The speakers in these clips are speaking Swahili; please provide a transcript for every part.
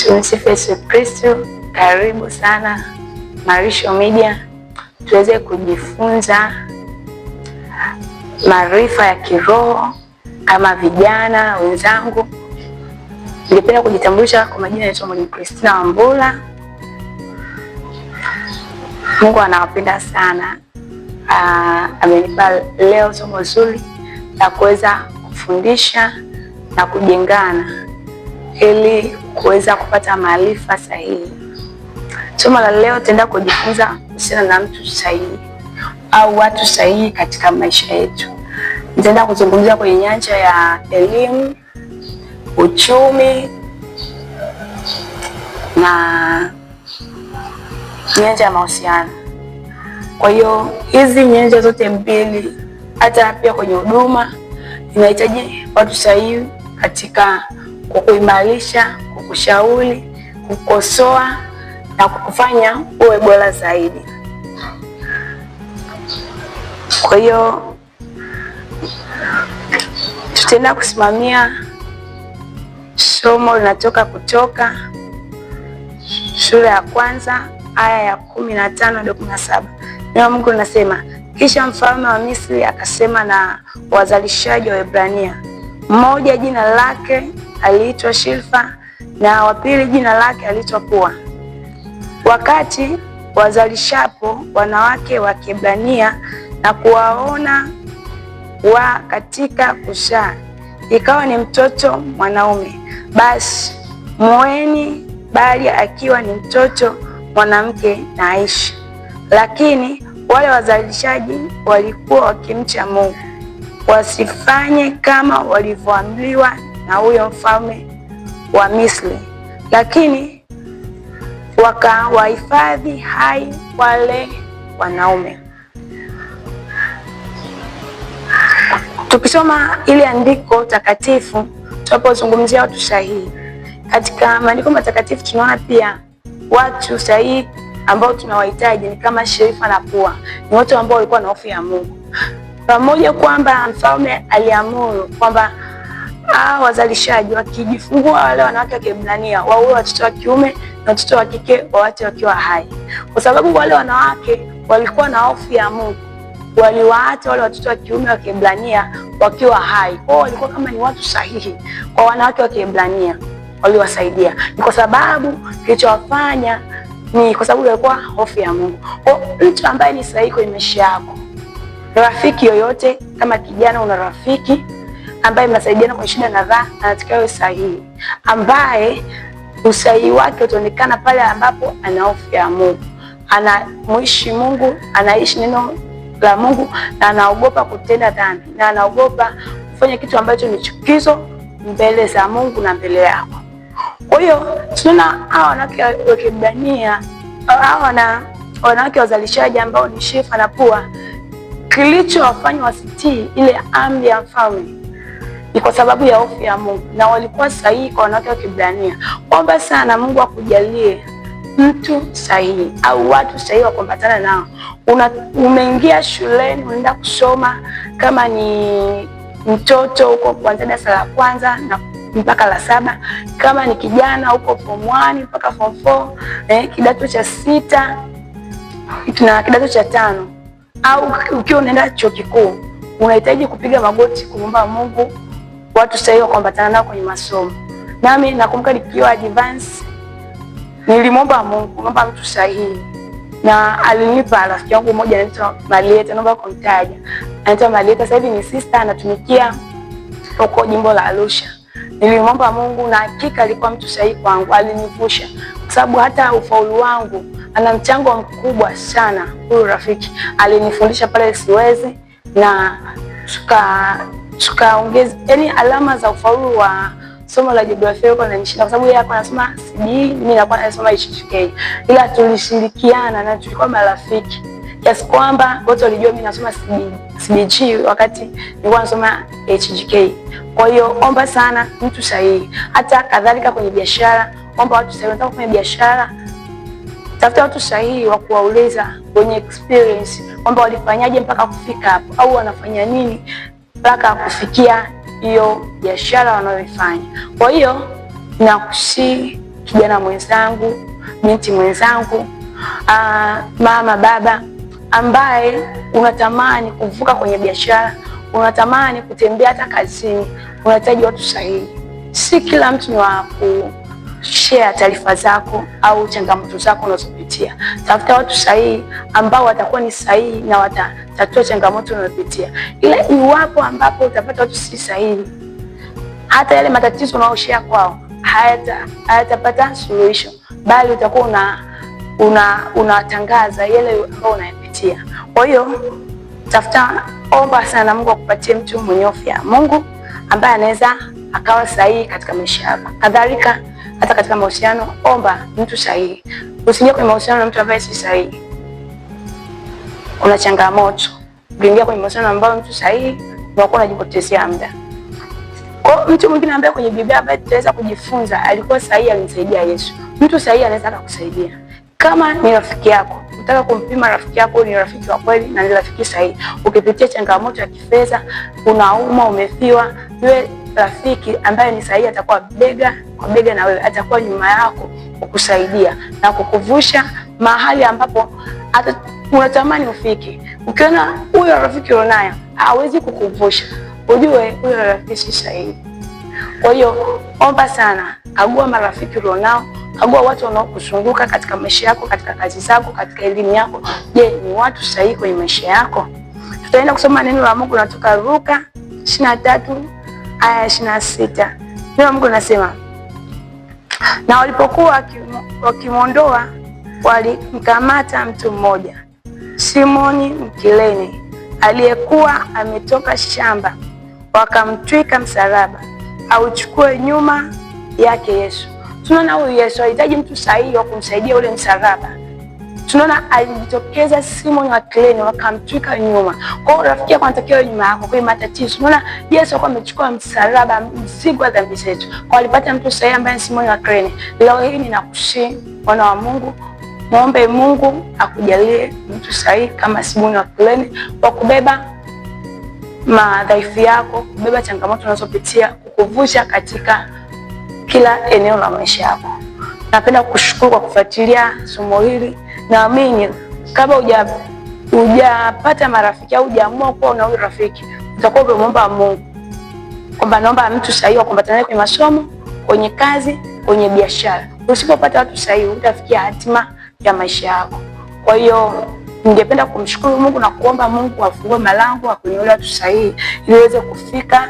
Tumsifu Yesu Kristo. Karibu sana Marisho Media tuweze kujifunza maarifa ya kiroho. Kama vijana wenzangu, ningependa kujitambulisha kwa majina. Naitwa Mwalimu Christina Wambura. Mungu anawapenda sana. Amenipa leo somo zuri la kuweza kufundisha na kujengana ili kuweza kupata maarifa sahihi. Somo la leo tutaenda kujifunza kuhusiana na mtu sahihi au watu sahihi katika maisha yetu. Nitaenda kuzungumzia kwenye nyanja ya elimu, uchumi na nyanja ya mahusiano. Kwa hiyo hizi nyanja zote mbili, hata pia kwenye huduma, inahitaji watu sahihi katika kukuimarisha, kukushauri, kukosoa na kukufanya uwe bora zaidi. Kwa hiyo tutaenda kusimamia somo linatoka Kutoka sura ya 1 aya ya 15 hadi 17. Neno Mungu linasema, kisha mfalme wa Misri akasema na wazalishaji wa Waebrania, mmoja jina lake aliitwa Shilfa na wa pili jina lake aliitwa Pua. Wakati wazalishapo wanawake wa Kiebrania na kuwaona wa katika kuzaa, ikawa ni mtoto mwanaume, basi mueni, bali akiwa ni mtoto mwanamke na aishi. Lakini wale wazalishaji walikuwa wakimcha Mungu, wasifanye kama walivyoamriwa na huyo mfalme wa Misri, lakini wakawahifadhi hai wale wanaume. Tukisoma ile andiko takatifu tunapozungumzia watu sahihi katika maandiko matakatifu, tunaona pia watu sahihi ambao tunawahitaji ni kama Shilfa na Pua. Ni watu ambao walikuwa na hofu ya Mungu, pamoja kwamba mfalme aliamuru kwamba wazalishaji wakijifungua wale wanawake wa Kiebrania waue watoto wa kiume na watoto wa kike waache wakiwa hai, kwa sababu wale wanawake walikuwa na hofu ya Mungu. Waliwaacha wale watoto wa kiume wa Kiebrania wakiwa hai. Kwao walikuwa kama ni watu sahihi kwa wanawake wa Kiebrania, waliwasaidia. Ni kwa sababu kilichowafanya ni kwa sababu walikuwa hofu ya Mungu. Kwa mtu ambaye ni sahihi kwenye maisha yako, rafiki yoyote, kama kijana una rafiki ambaye mnasaidiana kwa shida na raha, anatakiwa awe sahihi, ambaye usahihi wake utaonekana pale ambapo ana hofu ya Mungu, anamwishi Mungu, anaishi neno la Mungu na anaogopa kutenda dhambi na anaogopa kufanya kitu ambacho ni chukizo mbele za Mungu na mbele yako. Kwa hiyo tunaona hawa wanawake wa Kiebrania, hawa wanawake wazalishaji ambao ni Shilfa na Pua, kilichowafanya wasitii ile amri ya mfalme ni kwa sababu ya hofu ya Mungu, na walikuwa sahihi kwa wanawake wa Kiebrania. Omba sana Mungu akujalie mtu sahihi au watu sahihi wa kuambatana nao. Umeingia shuleni, unaenda kusoma, kama ni mtoto huko kuanzia darasa la 1 na mpaka la 7, kama ni kijana huko form 1 mpaka form 4, kidato cha 6 na kidato cha 5, au ukiwa unaenda chuo kikuu, unahitaji kupiga magoti kumwomba Mungu watu sahihi wa kuambatana nao kwenye masomo. Nami nakumbuka nikiwa advance nilimwomba Mungu, naomba mtu sahihi, na alinipa rafiki yangu mmoja anaitwa Marieta, naomba kumtaja. Anaitwa Marieta, sasa hivi ni sister, anatumikia huko jimbo la Arusha. Nilimwomba Mungu na hakika alikuwa mtu sahihi kwangu, alinivusha, kwa sababu hata ufaulu wangu ana mchango mkubwa sana. Huyu rafiki alinifundisha pale siwezi, na tukaongeza yani alama za ufaulu wa somo la jiografia huko na nishinda, kwa sababu yeye alikuwa anasoma CBE, mimi nilikuwa nasoma HGK, ila tulishirikiana na tulikuwa marafiki kiasi kwamba wote walijua mimi nasoma CBG wakati nilikuwa nasoma HGK. Kwa hiyo omba sana mtu sahihi. Hata kadhalika kwenye biashara, omba watu sahihi. Unataka kufanya biashara, tafuta watu sahihi wa kuwauliza, wenye experience, kwamba walifanyaje mpaka kufika hapo, au wanafanya nini mpaka kufikia hiyo biashara wanayoifanya. Kwa hiyo nakusihi kijana mwenzangu, binti mwenzangu, mama, baba, ambaye unatamani kuvuka kwenye biashara, unatamani kutembea hata kazini, unahitaji watu sahihi. Si kila mtu ni wa kushare taarifa zako au changamoto zako unazopitia. Tafuta watu sahihi ambao watakuwa ni sahihi na watatatua changamoto unazopitia. Ile iwapo ambapo utapata watu si sahihi, hata yale matatizo unaoshare kwao hayatapata suluhisho, bali utakuwa unatangaza yale ambayo unayapitia. Kwa hiyo omba sana Mungu akupatie mtu mwenye hofu ya Mungu ambaye anaweza akawa sahihi katika maisha yako. Kadhalika hata katika mahusiano, omba mtu sahihi. Usije kwenye mahusiano na mtu ambaye si sahihi. Kuna changamoto. Ukiingia kwenye mahusiano ambayo mtu sahihi, unakuwa unajipotezea muda. Kwa mtu mwingine ambaye kwenye Biblia ambaye tutaweza kujifunza alikuwa sahihi, alimsaidia Yesu. Mtu sahihi anaweza kukusaidia. Kama ni rafiki yako, unataka kumpima rafiki yako ni rafiki wa kweli na ni rafiki sahihi. Ukipitia changamoto ya kifedha, unauma, umefiwa, yule rafiki ambaye ni sahihi atakuwa bega kwa bega na wewe, atakuwa nyuma yako kukusaidia na kukuvusha mahali ambapo hata unatamani ufike. Ukiona huyo rafiki unaye hawezi kukuvusha, ujue huyo rafiki si sahihi. Kwa hiyo omba sana, kagua marafiki ulionao, kagua watu wanaokuzunguka katika maisha yako, katika kazi zako, katika elimu yako. Je, ni watu sahihi kwenye maisha yako? Tutaenda kusoma neno la Mungu kutoka Luka 23 aya 26. Neno la Mungu linasema, na walipokuwa wakimwondoa, walimkamata mtu mmoja, Simoni Mkirene, aliyekuwa ametoka shamba, wakamtwika msalaba auchukue nyuma yake Yesu. Tunaona huyu Yesu alihitaji mtu sahihi wa kumsaidia ule msalaba. Tunaona alijitokeza Simoni wa Kirene, wakamtwika nyuma. Kwa hiyo rafiki yako anatakiwa nyuma yako kwa matatizo. Tunaona Yesu alikuwa amechukua msalaba, mzigo wa dhambi zetu. Kwa alipata mtu sahihi ambaye Simoni wa Kirene. Leo hii ninakusihi wana wa Mungu, muombe Mungu akujalie mtu sahihi kama Simoni wa Kirene wa kubeba madhaifu yako, kubeba changamoto unazopitia, kukuvusha katika kila eneo la maisha yako. Napenda kukushukuru kwa kufuatilia somo hili. Naamini kama hujapata marafiki au hujaamua kuwa na huyo rafiki, utakuwa umemwomba Mungu kwamba naomba mtu sahihi wa kuambatana kwenye masomo, kwenye kazi, kwenye biashara. Usipopata watu sahihi, utafikia hatima ya maisha yako. Kwa hiyo ningependa kumshukuru Mungu na kuomba Mungu afungue malango akunyole watu sahihi ili uweze kufika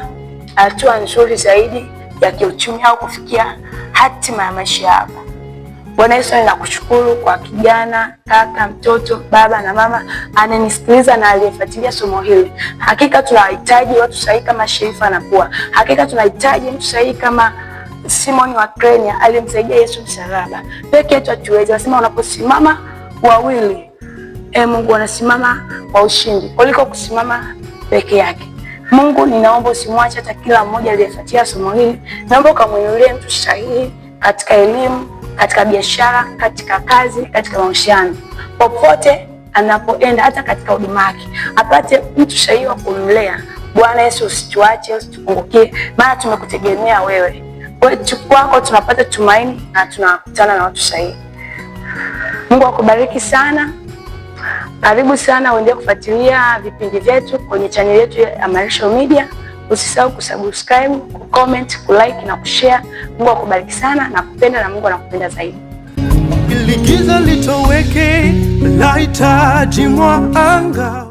hatua nzuri zaidi ya kiuchumi au kufikia hatima ya maisha yako. Bwana Yesu, ninakushukuru kwa kijana, kaka, mtoto, baba na mama ananisikiliza na aliyefuatilia somo hili. Hakika tunahitaji watu sahihi kama Sherifa na Pua. Hakika tunahitaji mtu sahihi kama Simoni wa Kirene aliyemsaidia Yesu msalaba. Peke yetu hatuwezi. Wasema unaposimama wawili, Mungu wanasimama kwa ushindi kuliko kusimama peke yake. Mungu, ninaomba usimwache hata kila mmoja aliyefuatia somo hili. Naomba ukamwinulie mtu sahihi katika elimu, katika biashara, katika kazi, katika mahusiano. Popote anapoenda, hata katika huduma yake, apate mtu sahihi wa kumlea. Bwana Yesu, usituache, usitupungukie, maana tumekutegemea wewe. Kwetu kwako tunapata tumaini na tunakutana na watu sahihi. Mungu akubariki sana. Karibu sana uendelee kufuatilia vipindi vyetu kwenye channel yetu ya Amarisho Media. Usisahau kusubscribe, kucomment, kulike na kushare. Mungu akubariki sana na kupenda, na Mungu anakupenda zaidi. Ili giza litoweke, lahitaji mwanga.